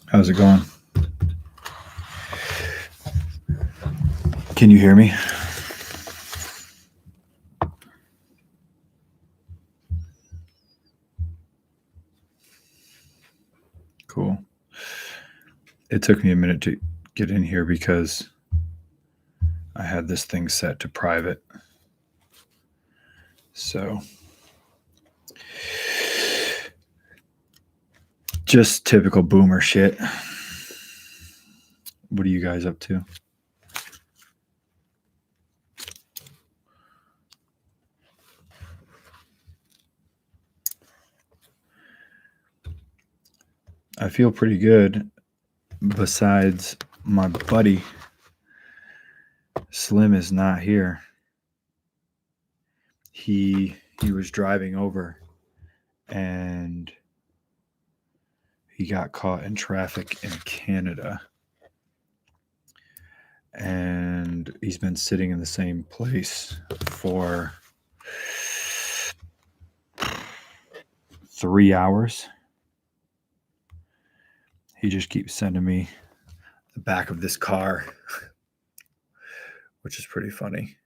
How's it going? Can you hear me? Cool. It took me a minute to get in here because I had this thing set to private. So just typical boomer shit. What are you guys up to? I feel pretty good. Besides, my buddy Slim is not here. He was driving over and he got caught in traffic in Canada. And he's been sitting in the same place for 3 hours. He just keeps sending me the back of this car, which is pretty funny.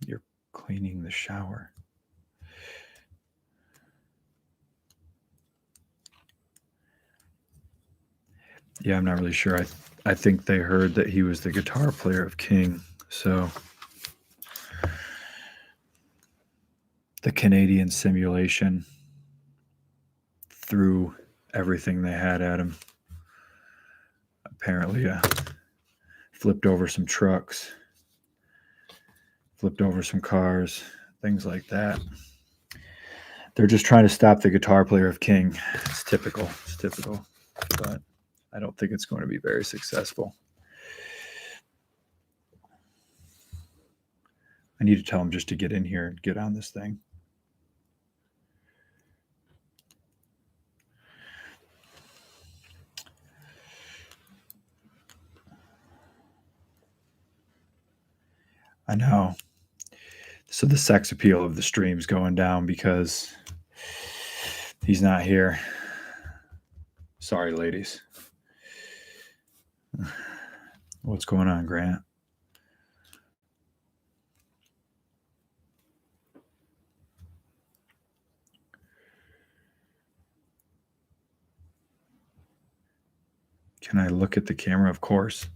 You're cleaning the shower. Yeah, I'm not really sure. I think they heard that he was the guitar player of King, so the Canadian simulation threw everything they had at him. Apparently, flipped over some trucks, flipped over some cars, things like that. They're just trying to stop the guitar player of King. It's typical. But I don't think it's going to be very successful. I need to tell him just to get in here and get on this thing. I know. So the sex appeal of the stream's going down because he's not here. Sorry, ladies. What's going on, Grant? Can I look at the camera? Of course.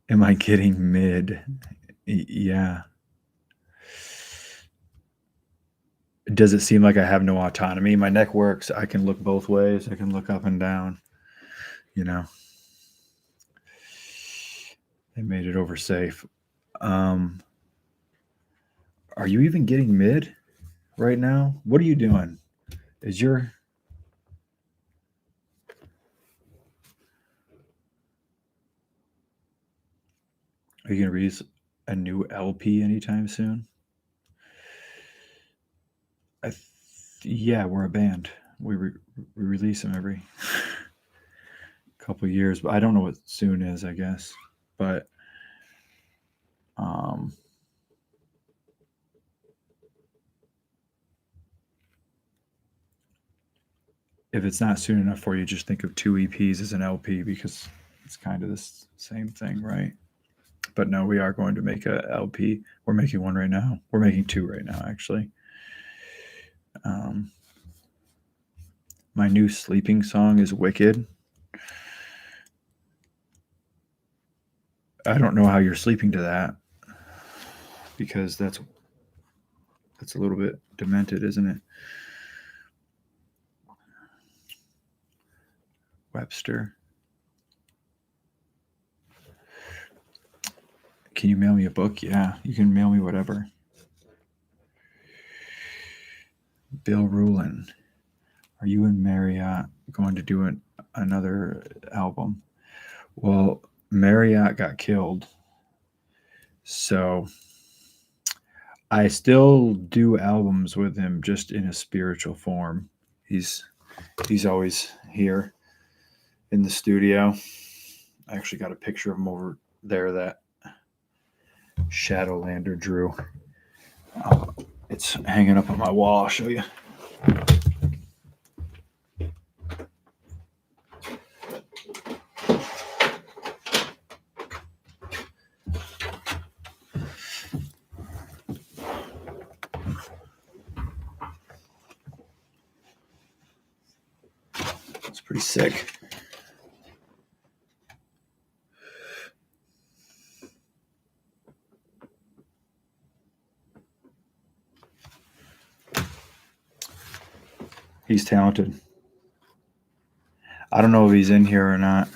Am I getting mid? Yeah. Does it seem like I have no autonomy? My neck works. I can look both ways. I can look up and down. You know. They made it over safe. Are you even getting mid right now? What are you doing? Are you going to release a new LP anytime soon? Yeah, we're a band. We release them every couple of years, but I don't know what soon is, I guess. But if it's not soon enough for you, just think of 2 EPs as an LP because it's kind of the same thing, right? But no, we are going to make a LP. We're making one right now. We're making 2 right now, actually. My new sleeping song is Wicked. I don't know how you're sleeping to that because that's a little bit demented, isn't it? Webster. Can you mail me a book? Yeah, you can mail me whatever. Bill Rulin. Are you and Marriott going to do another album? Well, Marriott got killed. So I still do albums with him just in a spiritual form. He's He's always here in the studio. I actually got a picture of him over there that Shadowlander drew. It's hanging up on my wall. I'll show you. It's pretty sick. He's talented. I don't know if he's in here or not.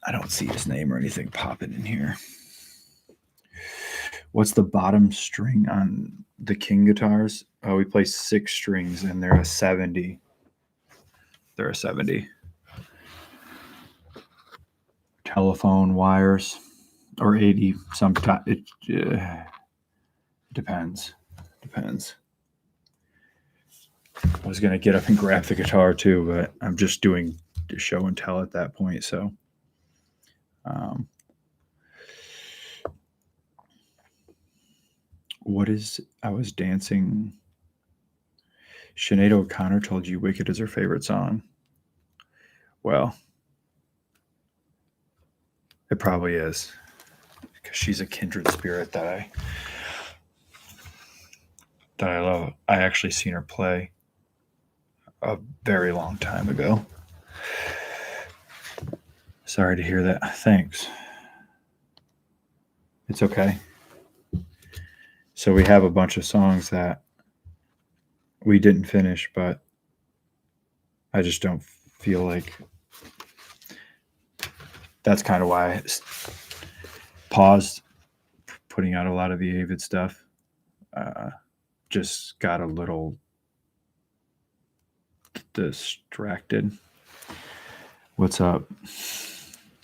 I don't see his name or anything popping in here. What's the bottom string on the King guitars? Oh, we play 6 strings and they're a 70. They're a 70. Telephone wires or 80 sometimes. It depends. Depends. I was going to get up and grab the guitar too, but I'm just doing show and tell at that point. So, I was dancing. Sinead O'Connor told you Wicked is her favorite song. Well, it probably is, because she's a kindred spirit that I love. I actually seen her play a very long time ago. Sorry to hear that. Thanks. It's okay. So we have a bunch of songs that we didn't finish, but I just don't feel like. That's kind of why I paused putting out a lot of the Avid stuff. Just got a little distracted. What's up?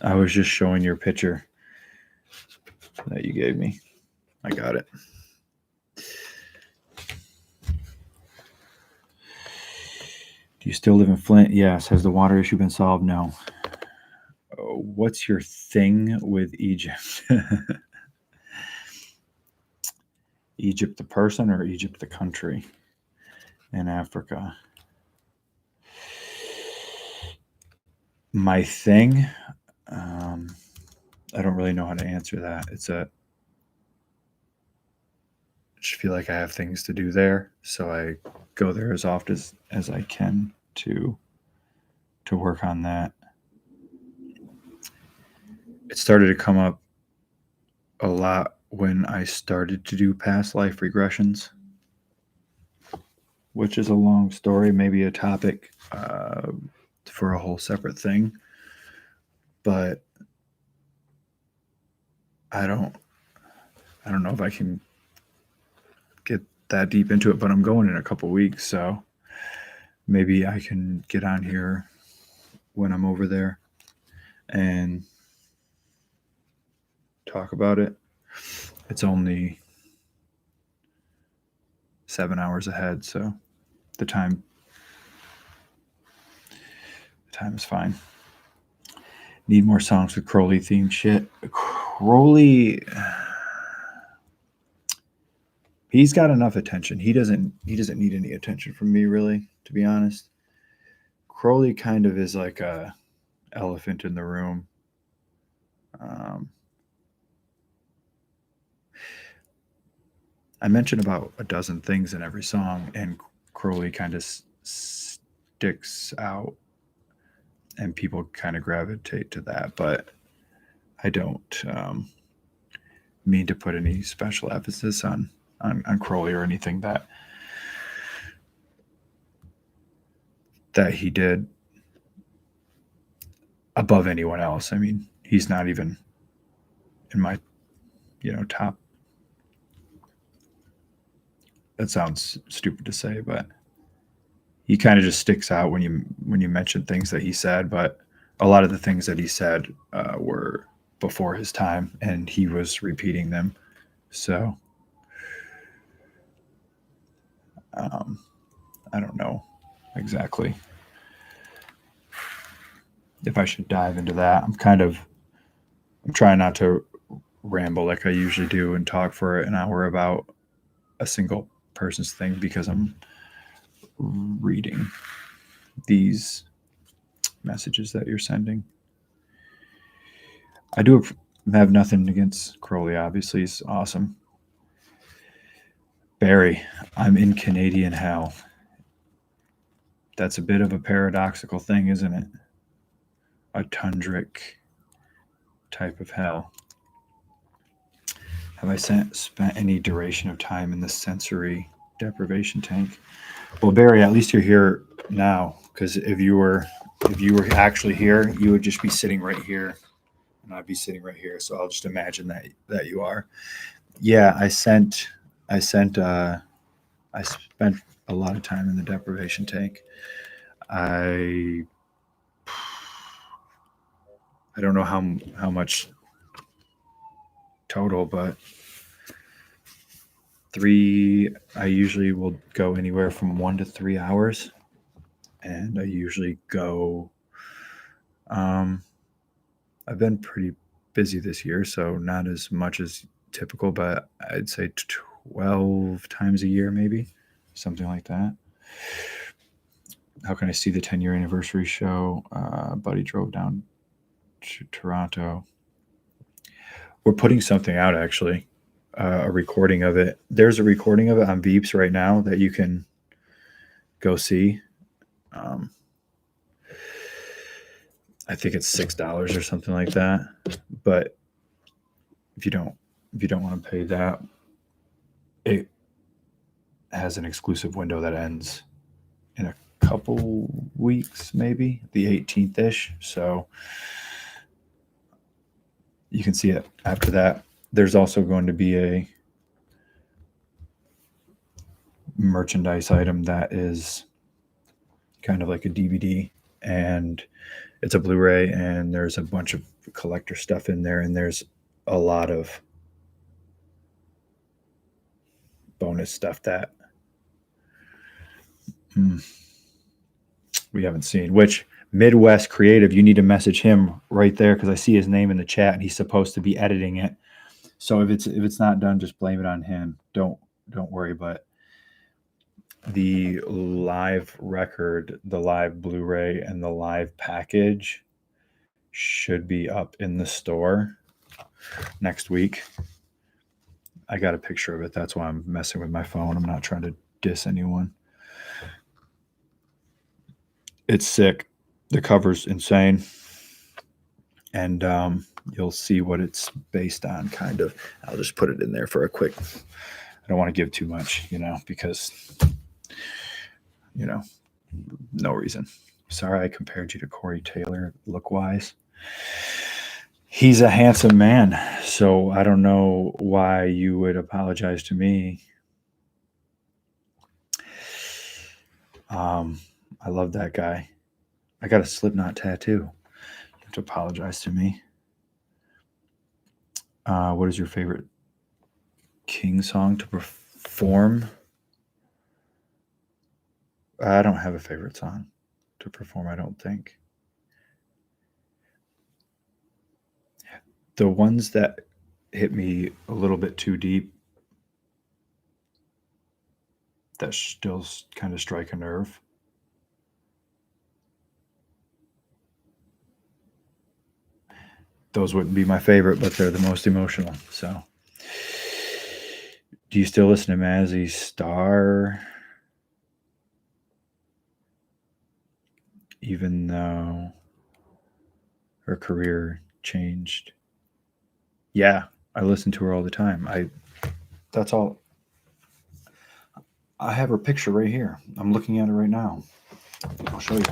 I was just showing your picture that you gave me. I got it. Do you still live in Flint? Yes. Has the water issue been solved? No. What's your thing with Egypt? Egypt the person or Egypt the country in Africa? My thing, I don't really know how to answer that. I just feel like I have things to do there, so I go there as often as I can to work on that. It started to come up a lot when I started to do past life regressions, which is a long story, maybe a topic for a whole separate thing. But I don't know if I can get that deep into it, but I'm going in a couple weeks, so maybe I can get on here when I'm over there and talk about it. It's only 7 hours ahead, so the time is fine. Need more songs with Crowley themed shit. Crowley, he's got enough attention. He doesn't need any attention from me, really, to be honest. Crowley kind of is like a elephant in the room. I mention about a dozen things in every song, and Crowley kind of sticks out, and people kind of gravitate to that. But I don't mean to put any special emphasis on Crowley or anything that he did above anyone else. I mean, he's not even in my top. That sounds stupid to say, but he kind of just sticks out when you mention things that he said. But a lot of the things that he said were before his time, and he was repeating them. So I don't know exactly if I should dive into that. I'm trying not to ramble like I usually do and talk for an hour about a single person's thing because I'm reading these messages that you're sending. I do have nothing against Crowley, obviously. He's awesome. Barry, I'm in Canadian hell. That's a bit of a paradoxical thing, isn't it? A tundric type of hell. Have I spent any duration of time in the sensory deprivation tank? Well, Barry, at least you're here now. Because if you were actually here, you would just be sitting right here, and I'd be sitting right here. So I'll just imagine that you are. Yeah, I spent a lot of time in the deprivation tank. I don't know how much total, but I usually will go anywhere from 1 to 3 hours, and I usually go. I've been pretty busy this year, so not as much as typical, but I'd say 12 times a year, maybe something like that. How can I see the 10-year anniversary show? Buddy drove down to Toronto. We're putting something out, actually, a recording of it. There's a recording of it on Veeps right now that you can go see. I think it's $6 or something like that. But if you don't want to pay that, it has an exclusive window that ends in a couple weeks, maybe the 18th ish. So you can see it after that. There's also going to be a merchandise item that is kind of like a DVD, and it's a Blu-ray, and there's a bunch of collector stuff in there, and there's a lot of bonus stuff that we haven't seen. Which Midwest Creative, you need to message him right there because I see his name in the chat, and he's supposed to be editing it. So if it's not done, just blame it on him. Don't worry. But the live record, the live Blu-ray, and the live package should be up in the store next week. I got a picture of it. That's why I'm messing with my phone. I'm not trying to diss anyone. It's sick. The cover's insane. And you'll see what it's based on, kind of. I'll just put it in there for a quick. I don't want to give too much, because, no reason. Sorry I compared you to Corey Taylor look-wise. He's a handsome man, so I don't know why you would apologize to me. I love that guy. I got a Slipknot tattoo. You have to apologize to me. What is your favorite King song to perform? I don't have a favorite song to perform, I don't think. The ones that hit me a little bit too deep, that still kind of strike a nerve, those wouldn't be my favorite, but they're the most emotional. So, do you still listen to Mazzy Star? Even though her career changed. Yeah, I listen to her all the time. That's all. I have her picture right here. I'm looking at it right now. I'll show you.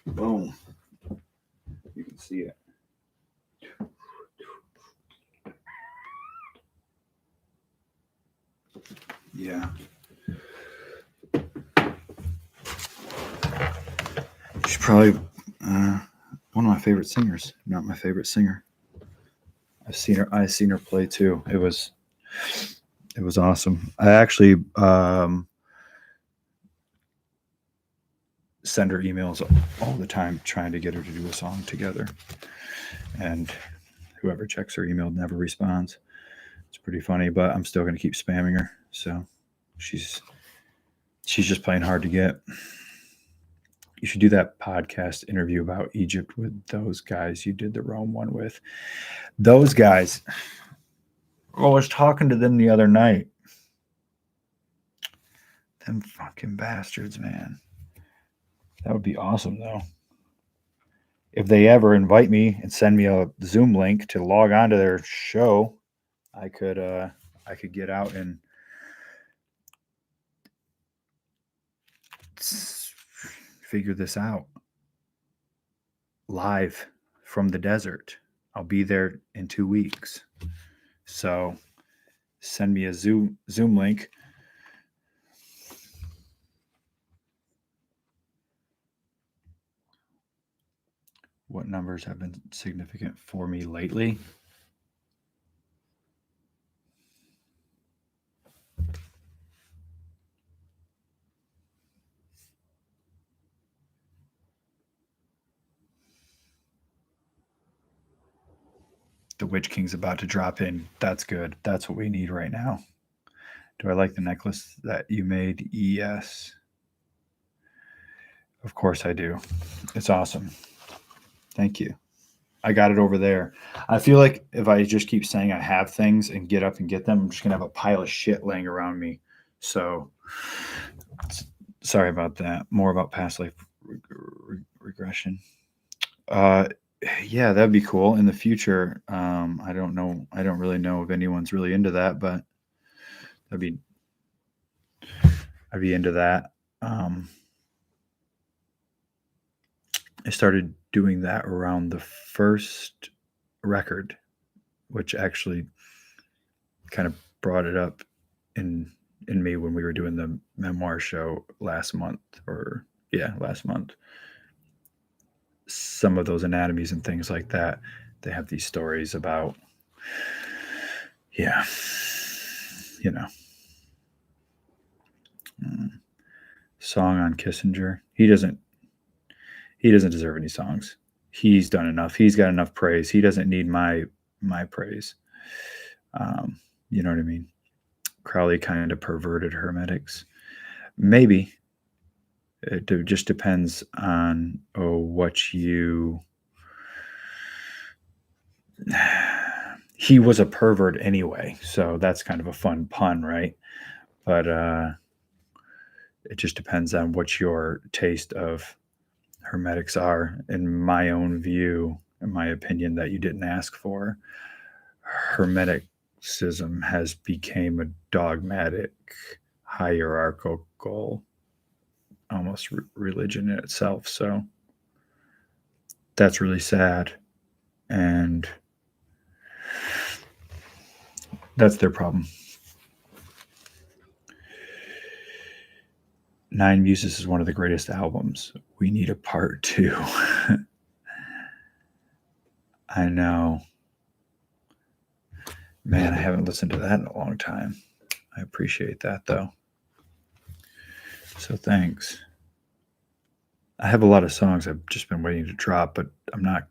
Boom. You can see it. Yeah. She's probably one of my my favorite singers. Not my favorite singer. I've seen her play too. It was awesome. I actually send her emails all the time trying to get her to do a song together, and whoever checks her email never responds. It's pretty funny, but I'm still going to keep spamming her. So she's just playing hard to get. You should do that podcast interview about Egypt with those guys you did the Rome one with. Those guys, I was talking to them the other night. Them fucking bastards, man. That would be awesome, though. If they ever invite me and send me a Zoom link to log on to their show, I could get out and figure this out live from the desert. I'll be there in 2 weeks. So send me a Zoom link. What numbers have been significant for me lately? The Witch King's about to drop in. That's good. That's what we need right now. Do I like the necklace that you made? Yes. Of course I do. It's awesome. Thank you. I got it over there. I feel like if I just keep saying I have things and get up and get them, I'm just going to have a pile of shit laying around me. So sorry about that. More about past life regression. Yeah, that'd be cool in the future. I don't know. I don't really know if anyone's really into that, but I'd be into that. I started doing that around the first record, which actually kind of brought it up in me when we were doing the memoir show last month. Some of those anatomies and things like that, they have these stories about, song on Kissinger. He doesn't deserve any songs. He's done enough. He's got enough praise. He doesn't need my praise. You know what I mean? Crowley kind of perverted hermetics. Maybe. It just depends on what you... He was a pervert anyway, so that's kind of a fun pun, right? But it just depends on what your taste of hermetics are. In my own view, in my opinion, that you didn't ask for, hermeticism has become a dogmatic, hierarchical, almost religion in itself. So that's really sad, and that's their problem. Nine Muses is one of the greatest albums. We need a part 2. I know. Man, I haven't listened to that in a long time. I appreciate that, though. So thanks. I have a lot of songs I've just been waiting to drop, but I'm not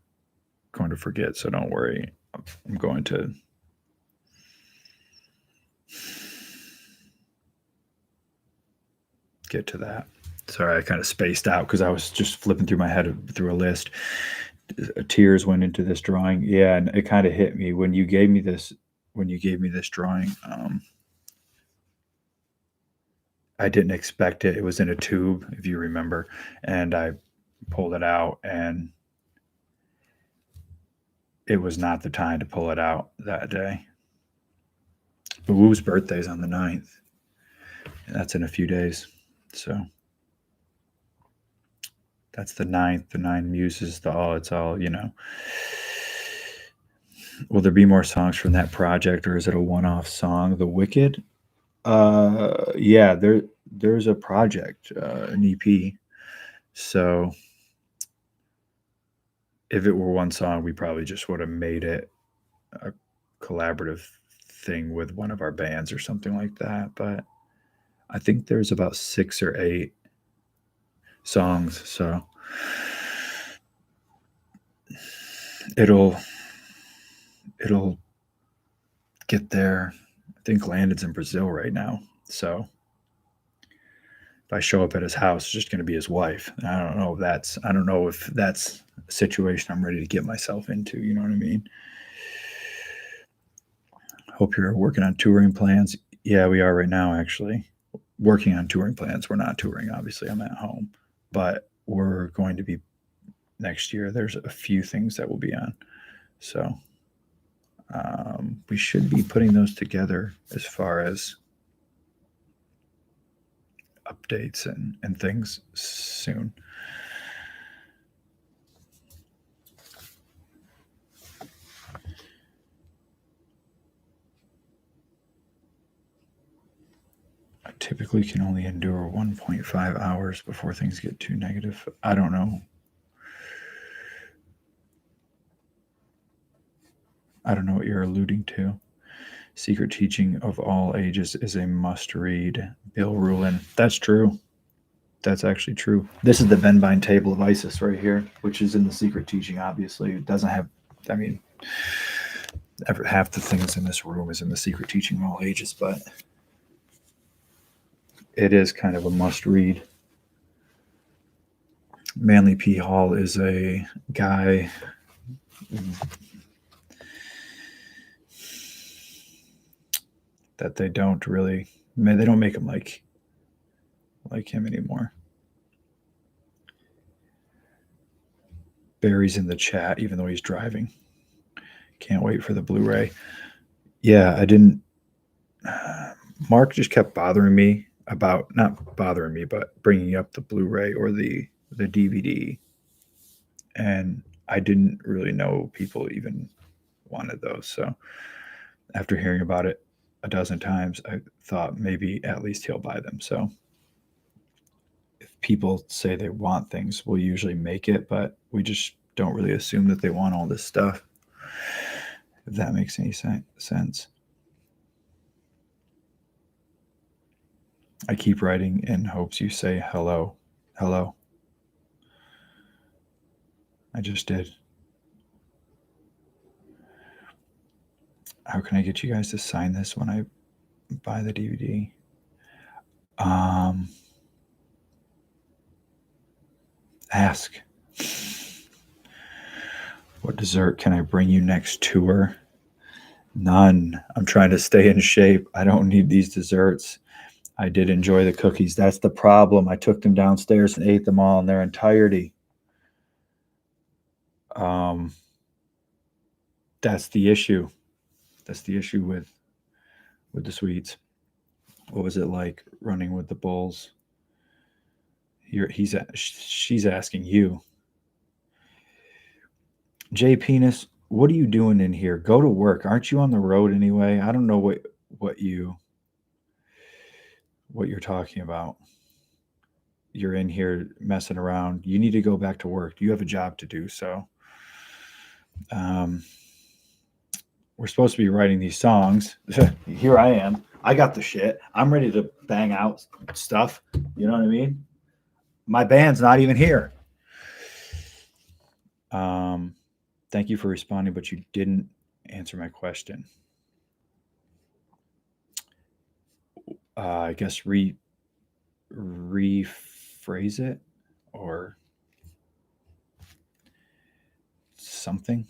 going to forget, so don't worry. I'm going to get to that. Sorry, I kind of spaced out because I was just flipping through my head through a list. Tears went into this drawing. Yeah, and it kind of hit me when you gave me this drawing. I didn't expect it. It was in a tube, if you remember, and I pulled it out, and it was not the time to pull it out that day. But Woo's birthday is on the 9th. And that's in a few days. So that's the 9th, the 9 Muses, it's all, Will there be more songs from that project, or is it a one-off song? The Wicked? Yeah, there's a project, an EP. So if it were one song, we probably just would have made it a collaborative thing with one of our bands or something like that. But I think there's about 6 or 8 songs, so it'll it'll get there. I think Landon's in Brazil right now, so if I show up at his house, it's just going to be his wife. And I don't know if that's a situation I'm ready to get myself into. You know what I mean? Hope you're working on touring plans. Yeah, we are right now, actually. Working on touring plans. We're not touring, obviously. I'm at home, but we're going to be next year. There's a few things that we'll be on. So we should be putting those together as far as updates and things soon. I typically can only endure 1.5 hours before things get too negative. I don't know. I don't know what you're alluding to. Secret Teaching of All Ages is a must read. Bill Rulin. That's true. That's actually true. This is the Venbine Table of Isis right here, which is in the Secret Teaching, obviously. It doesn't have, I mean, half the things in this room is in the Secret Teaching of All Ages, but it is kind of a must read. Manly P. Hall is a guy that they don't make him like him anymore. Barry's in the chat, even though he's driving. Can't wait for the Blu-ray. Yeah, I didn't. Mark just kept bothering me about, not bothering me, but bringing up the Blu-ray or the DVD, and I didn't really know people even wanted those. So after hearing about it a dozen times, I thought maybe at least he'll buy them. So if people say they want things, we'll usually make it, but we just don't really assume that they want all this stuff, if that makes any sense. I keep writing in hopes you say hello. Hello. I just did. How can I get you guys to sign this when I buy the DVD? Ask. What dessert can I bring you next tour? None. I'm trying to stay in shape. I don't need these desserts. I did enjoy the cookies. That's the problem. I took them downstairs and ate them all in their entirety. That's the issue. That's the issue with the sweets. What was it like running with the bulls? She's asking you. Jay Penis, what are you doing in here? Go to work. Aren't you on the road anyway? I don't know what you're talking about. You're in here messing around. You need to go back to work. You have a job to do. So we're supposed to be writing these songs. Here I am. I got the shit. I'm ready to bang out stuff. You know what I mean? My band's not even here. Thank you for responding, but you didn't answer my question. I guess rephrase it or something.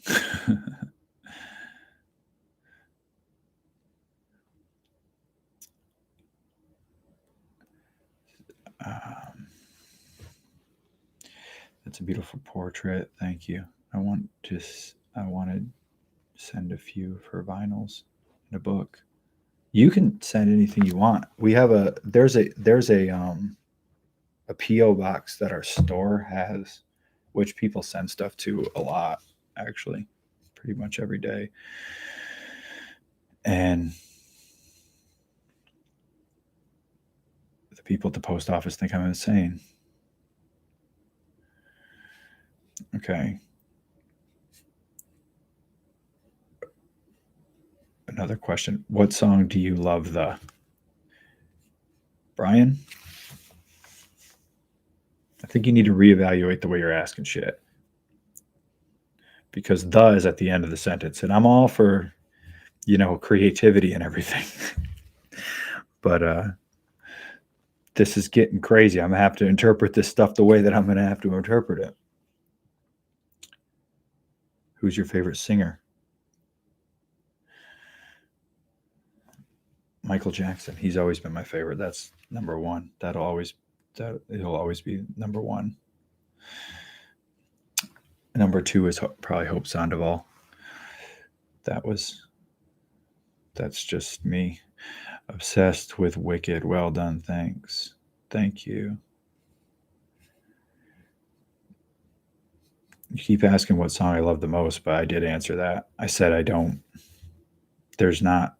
That's a beautiful portrait. Thank you. I want to send a few of her vinyls in a book. You can send anything you want. We have there's a PO box that our store has, which people send stuff to a lot, actually, pretty much every day. And the people at the post office think I'm insane. Okay. another question. What song do you love the? Brian? I think you need to reevaluate the way you're asking shit. Because the is at the end of the sentence. And I'm all for, creativity and everything. But this is getting crazy. I'm going to have to interpret this stuff the way that I'm going to have to interpret it. Who's your favorite singer? Michael Jackson. He's always been my favorite. That's number one. It'll always be number one. Number two is probably Hope Sandoval. That's just me. Obsessed with Wicked. Well done. Thanks. Thank you. You keep asking what song I love the most, but I did answer that. I said I don't. There's not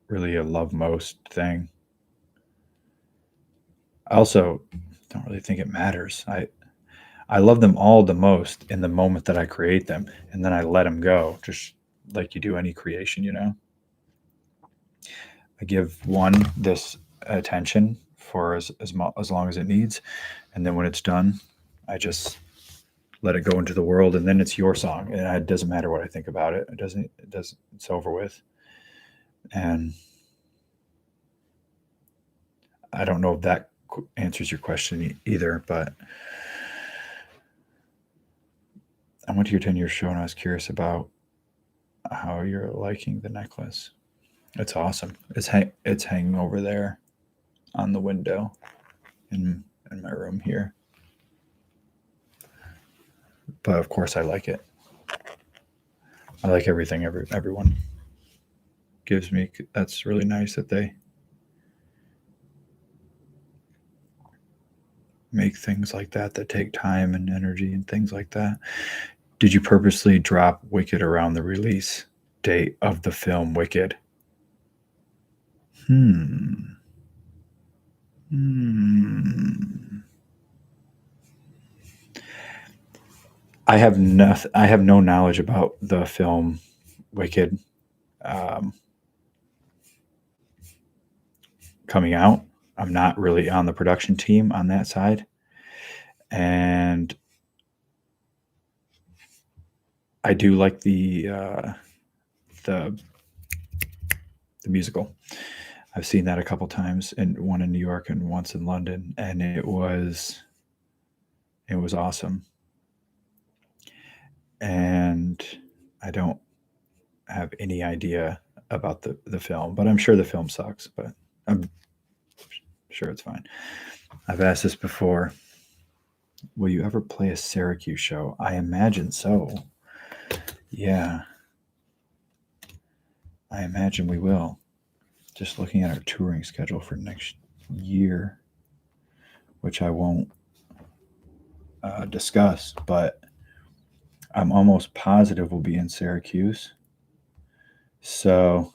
really a love most thing. I also don't really think it matters. I love them all the most in the moment that I create them, and then I let them go, just like you do any creation, I give one this attention for as long as it needs, and then when it's done, I just let it go into the world, and then it's your song, and it doesn't matter what I think about it. It doesn't. It's over with, and I don't know if that answers your question either, but I went to your 10-year show and I was curious about how you're liking the necklace. It's awesome. It's hanging over there on the window in my room here. But of course I like it. I like everything everyone gives me. That's really nice that they make things like that take time and energy and things like that. Did you purposely drop Wicked around the release date of the film Wicked? I have no knowledge about the film Wicked coming out. I'm not really on the production team on that side, and I do like the musical. I've seen that a couple times, and one in New York and once in London, and it was awesome. And I don't have any idea about the film, but I'm sure the film sucks, but I'm sure it's fine. I've asked this before. Will you ever play a Syracuse show? I imagine so. Yeah. I imagine we will. Just looking at our touring schedule for next year, which I won't discuss, but I'm almost positive we'll be in Syracuse. So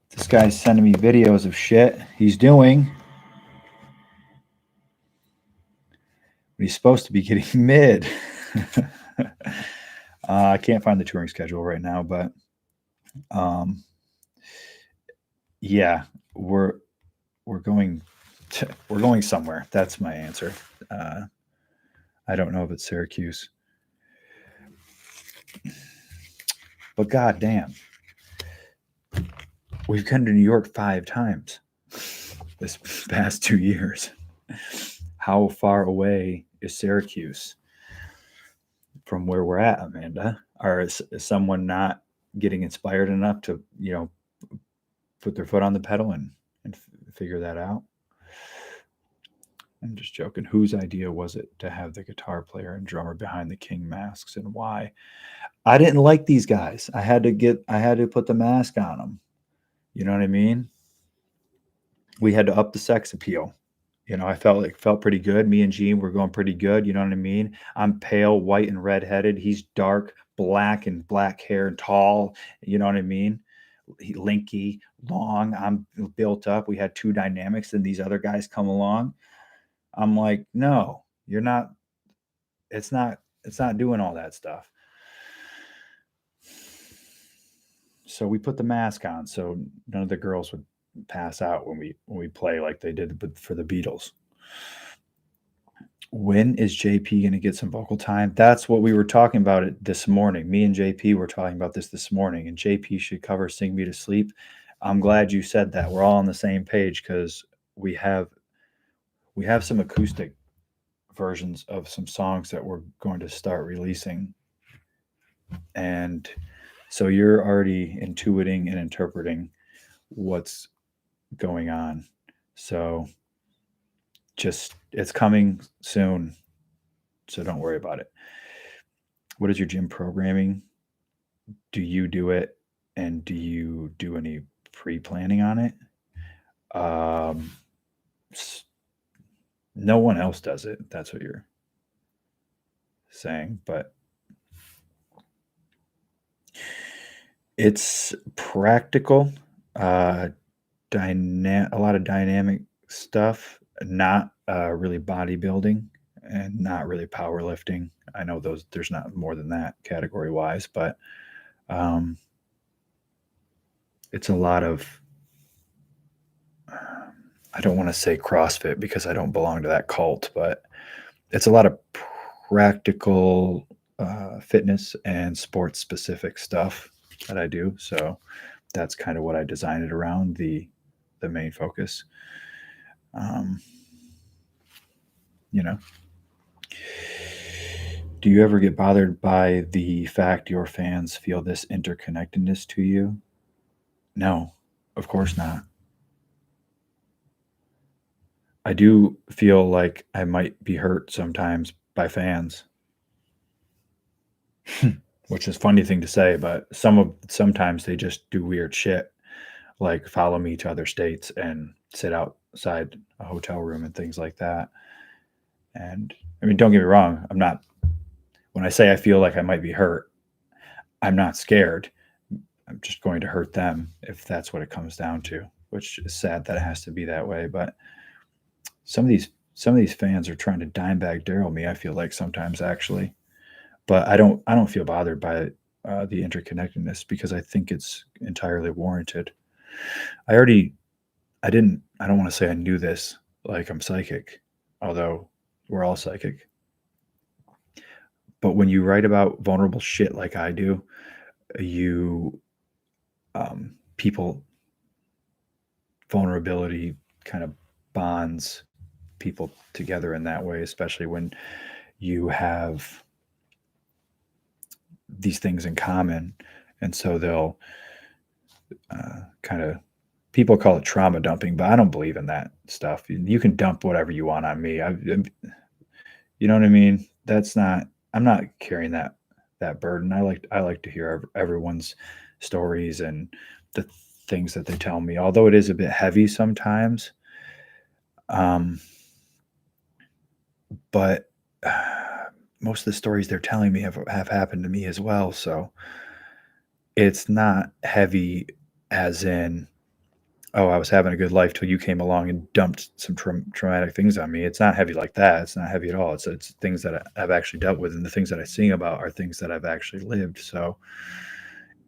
this guy's sending me videos of shit he's doing. He's supposed to be getting mid. I can't find the touring schedule right now, but yeah, we're going somewhere. That's my answer. I don't know if it's Syracuse, but goddamn, we've come to New York 5 times this past 2 years. How far away is Syracuse from where we're at, Amanda? Or is someone not getting inspired enough to, put their foot on the pedal and figure that out? I'm just joking. Whose idea was it to have the guitar player and drummer behind the king masks, and why? I didn't like these guys. I had to put the mask on them. You know what I mean? We had to up the sex appeal. I felt pretty good. Me and Gene were going pretty good. You know what I mean? I'm pale, white, and redheaded. He's dark, black, and black hair, and tall. You know what I mean? Linky, long. I'm built up. We had 2 dynamics, and these other guys come along. I'm like, no, you're not. It's not doing all that stuff. So we put the mask on so none of the girls would pass out when we play like they did for the Beatles. When is JP going to get some vocal time? That's what we were talking about it this morning. Me and JP were talking about this morning, and JP should cover "Sing Me to Sleep." I'm glad you said that. We're all on the same page because we have some acoustic versions of some songs that we're going to start releasing, and so you're already intuiting and interpreting what's going on. So just it's coming soon. So don't worry about it. What is your gym programming? Do you do it? And do you do any pre-planning on it? No one else does it. That's what you're saying, but it's practical, a lot of dynamic stuff, not really bodybuilding and not really powerlifting. I know there's not more than that category wise, but it's a lot of, I don't want to say CrossFit because I don't belong to that cult, but it's a lot of practical fitness and sports specific stuff that I do. So that's kind of what I designed it around, the main focus. You know, do you ever get bothered by the fact your fans feel this interconnectedness to you? No, of course not. I do feel like I might be hurt sometimes by fans, which is a funny thing to say, but sometimes they just do weird shit, like follow me to other states and sit outside a hotel room and things like that. And I mean, don't get me wrong, when I say I feel like I might be hurt, I'm not scared. I'm just going to hurt them if that's what it comes down to, which is sad that it has to be that way. But some of these fans are trying to dime bag Daryl me, I feel like sometimes actually. But I don't feel bothered by the interconnectedness because I think it's entirely warranted. I don't want to say I knew this, like I'm psychic, although we're all psychic. But when you write about vulnerable shit like I do, people vulnerability kind of bonds people together in that way, especially when you have these things in common. And so they'll kind of, people call it trauma dumping, but I don't believe in that stuff. You can dump whatever you want on me. You know what I mean? I'm not carrying that burden. I like to hear everyone's stories and the things that they tell me, although it is a bit heavy sometimes. But most of the stories they're telling me have happened to me as well. So it's not heavy as in, oh, I was having a good life till you came along and dumped some traumatic things on me. It's not heavy like that. It's not heavy at all. It's things that I've actually dealt with, and the things that I sing about are things that I've actually lived. So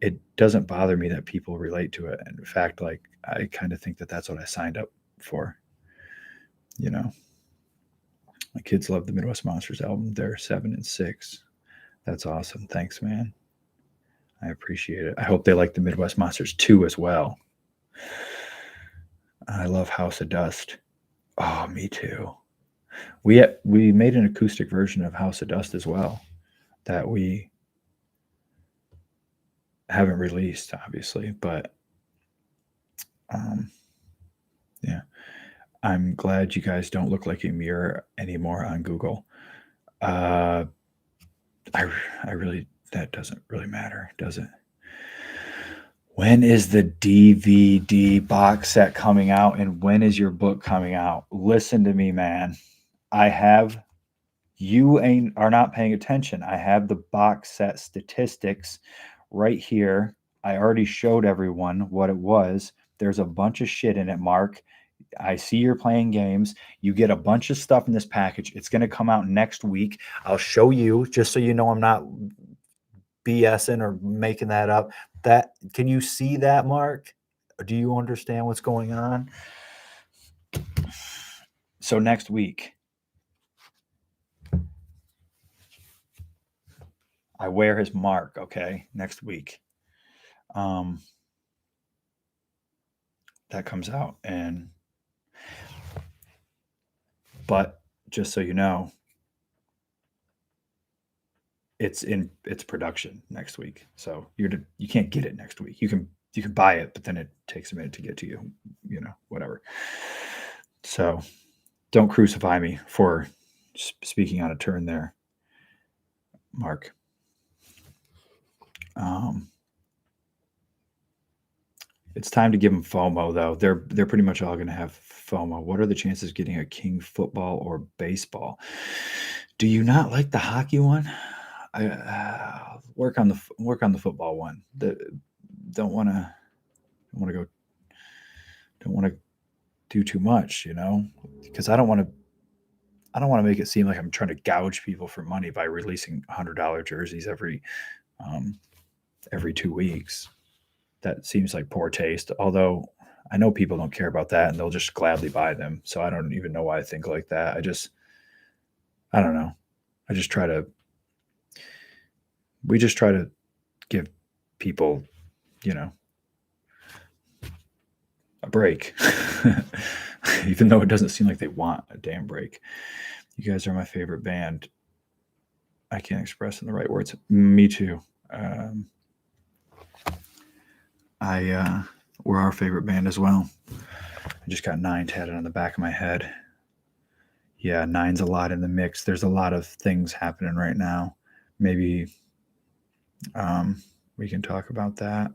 it doesn't bother me that people relate to it. And in fact, like I kind of think that that's what I signed up for. You know, my kids love the Midwest Monsters album. They're 7 and 6. That's awesome. Thanks, man. I appreciate it. I hope they like the Midwest Monsters 2 as well. I love House of Dust. Oh, me too. We made an acoustic version of House of Dust as well that we haven't released, obviously, but yeah. I'm glad you guys don't look like a mirror anymore on Google. I really, that doesn't really matter, does it? When is the DVD box set coming out and when is your book coming out? Listen to me, man. You are not paying attention. I have the box set statistics right here. I already showed everyone what it was. There's a bunch of shit in it, Mark. I see you're playing games. You get a bunch of stuff in this package. It's going to come out next week. I'll show you just so you know I'm not BSing or making that up. That can you see that, Mark? Do you understand what's going on? So next week, I wear his mark, okay? Next week. That comes out, but just so you know, it's production next week. So you can't get it next week. You can buy it, but then it takes a minute to get to you, whatever. So don't crucify me for speaking on a turn there, Mark. It's time to give them FOMO, though. They're pretty much all going to have FOMO. What are the chances of getting a King football or baseball? Do you not like the hockey one? I work on the football one. Don't want to do too much, because I don't want to make it seem like I'm trying to gouge people for money by releasing $100 jerseys every 2 weeks. That seems like poor taste, although I know people don't care about that and they'll just gladly buy them. So I don't even know why I think like that. I don't know. We just try to give people, a break, even though it doesn't seem like they want a damn break. You guys are my favorite band. I can't express in the right words. Me too. We're our favorite band as well. I just got 9 tatted on the back of my head. Yeah, 9's a lot in the mix. There's a lot of things happening right now. Maybe we can talk about that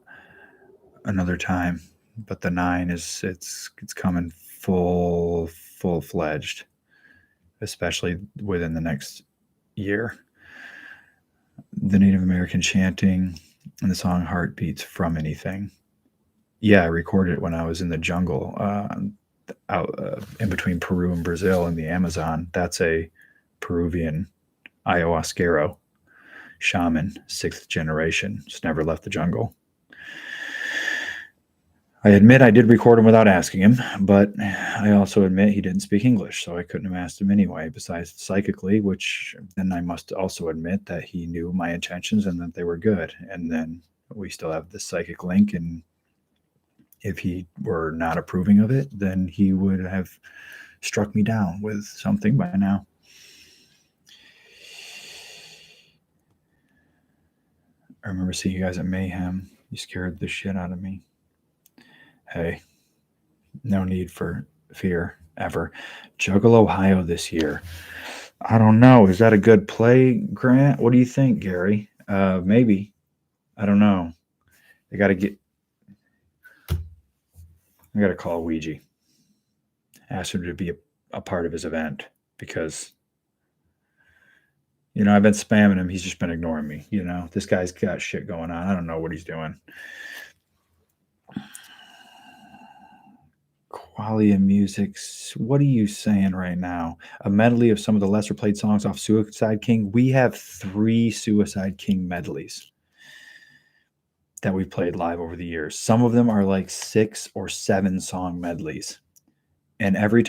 another time. But the 9 it's coming full-fledged, especially within the next year. The Native American chanting and the song Heartbeats from Anything. Yeah, I recorded it when I was in the jungle out in between Peru and Brazil in the Amazon. That's a Peruvian ayahuasquero shaman, 6th generation. Just never left the jungle. I admit I did record him without asking him, but I also admit he didn't speak English, so I couldn't have asked him anyway, besides psychically, which then I must also admit that he knew my intentions and that they were good. And then we still have the psychic link, and if he were not approving of it, then he would have struck me down with something by now. I remember seeing you guys at Mayhem. You scared the shit out of me. Hey, no need for fear ever. Juggle Ohio this year. I don't know. Is that a good play, Grant? What do you think, Gary? Maybe. I don't know. I got to call Ouija. Ask him to be a part of his event because, I've been spamming him. He's just been ignoring me. This guy's got shit going on. I don't know what he's doing. Qualia Music. What are you saying right now? A medley of some of the lesser played songs off Suicide King. We have 3 Suicide King medleys that we've played live over the years. Some of them are like 6 or 7 song medleys. And every time